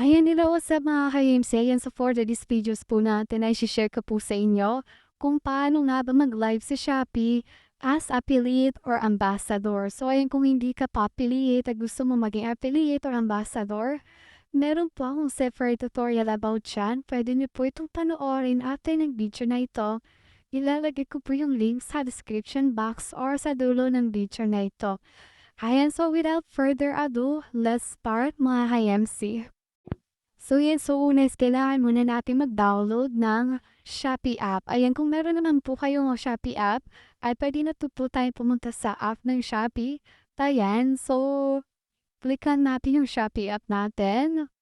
Ayan, hello sa mga ka-IMC. Ayan, so for today's videos po natin ay share ko po sa inyo kung paano nga ba mag-live sa Shopee as affiliate or ambassador. So ayan, kung hindi ka pa affiliate at gusto mo maging affiliate or ambassador, meron po akong separate tutorial about dyan. Pwede niyo po itong panoorin after ng video na ito. Ilalagay ko po yung link sa description box or sa dulo ng video na ito. Ayan, so without further ado, let's start mga ka-IMC. So una is kailangan muna natin mag-download ng Shopee app. Ayan, kung meron naman po kayong Shopee app, ay pwede na po tayo pumunta sa app ng Shopee. Ayan, so clickan natin yung Shopee app natin.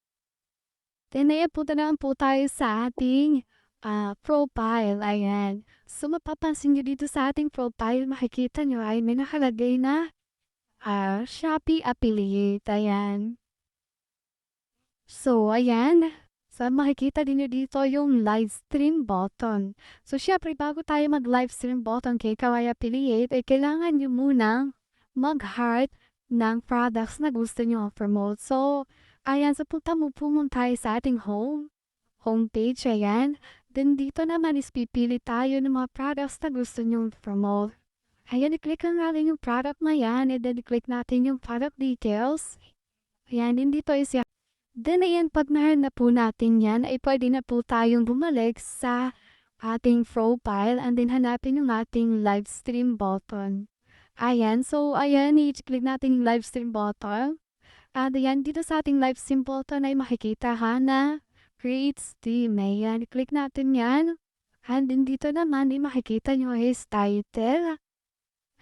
Then ayan, punta naman po tayo sa ating profile. Ayan. So mapapansin nyo dito sa ating profile, makikita nyo ay may nakalagay na Shopee affiliate. Ayan. So, ayan. So, makikita din nyo dito yung live stream button. So, syempre, bago tayo mag-live stream button kay Kawaii Affiliate, ay kailangan nyo munang mag-heart ng products na gusto nyo promote. So, ayan. So, pumunta tayo sa ating homepage. Ayan. Then, dito naman is pipili tayo ng mga products na gusto nyo promote. Ayan, i-click lang natin yung product na yan. And then, i-click natin yung product details. Ayan, din dito is then ayan, pag na po natin yan, ay pwede na po tayong bumalik sa ating profile and then hanapin yung ating live stream button. Ayan, so ayan, i-click natin yung live stream button. At ayan, dito sa ating live stream button ay makikita na create stream. Ayan, i-click natin yan. And then dito naman, ay makikita nyo is title.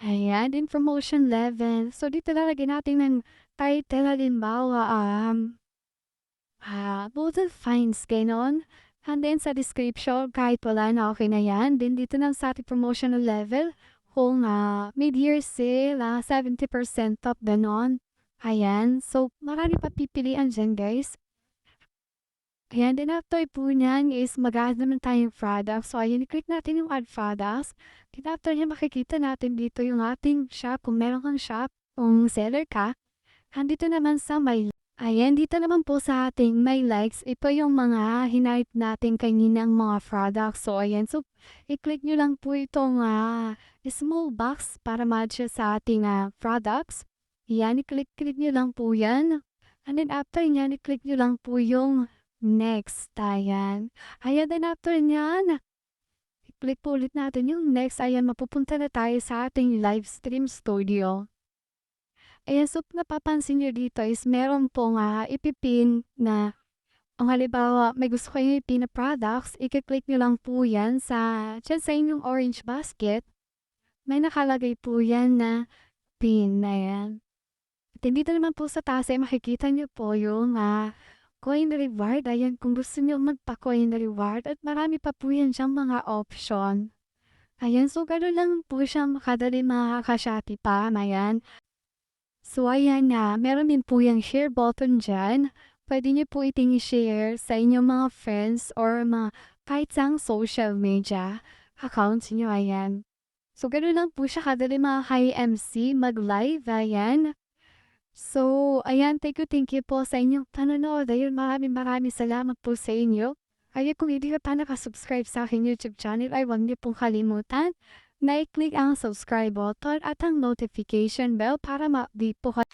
Ayan, din promotion level. So dito lalagyan natin ng title, halimbawa, Both finds, ganon. And then sa description, kahit wala na okay na yan. Then dito na sa ating promotional level, kung mid-year sale, 70% off, ganon. Ayan, so marami pa pipilian dyan guys. Ayan, then after po niyan is mag-add naman tayong products. So ayan, i-click natin yung add products. Then after niya makikita natin dito yung ating shop, kung meron kang shop, kung seller ka. And dito naman sa my ayan, dito naman po sa ating may likes, ito yung mga hinayot natin kaninang mga products. So, ayan. So, i-click nyo lang po itong small box para match sa ating products. Ayan, i-click nyo lang po yan. And then, after nyan, i-click nyo lang po yung next. Ayan. Ayan, then after nyan, i-click po ulit natin yung next. Ayan, mapupunta na tayo sa ating live stream studio. Ayan, so napapansin nyo dito is meron pong ipipin na, ang halimbawa may gusto kayo ipin na products, i-click nyo lang po yan dyan sa inyong orange basket. May nakalagay po yan na pin na yan. At dito naman po sa taas ay makikita nyo po yung coin reward. Ayan, kung gusto nyo magpa-coin reward at marami pa po yan dyang mga option. Ayan, so gano'n lang po siya makadali makaka-Shopee pa. Ayan. So ayan meron din po yung share button dyan. Pwede niyo po iting i-share sa inyong mga friends or kahit sang social media accounts niyo, ayan. So ganoon lang po siya kadali mga ka-IMC mag-live, ayan. So ayan, thank you po sa inyong panonood. Ayun, maraming salamat po sa inyo. Ayun, kung hindi ka pa nakasubscribe sa aking YouTube channel ay huwag niyo pong kalimutan na i-click ang subscribe button at ang notification bell para ma-update po kayo.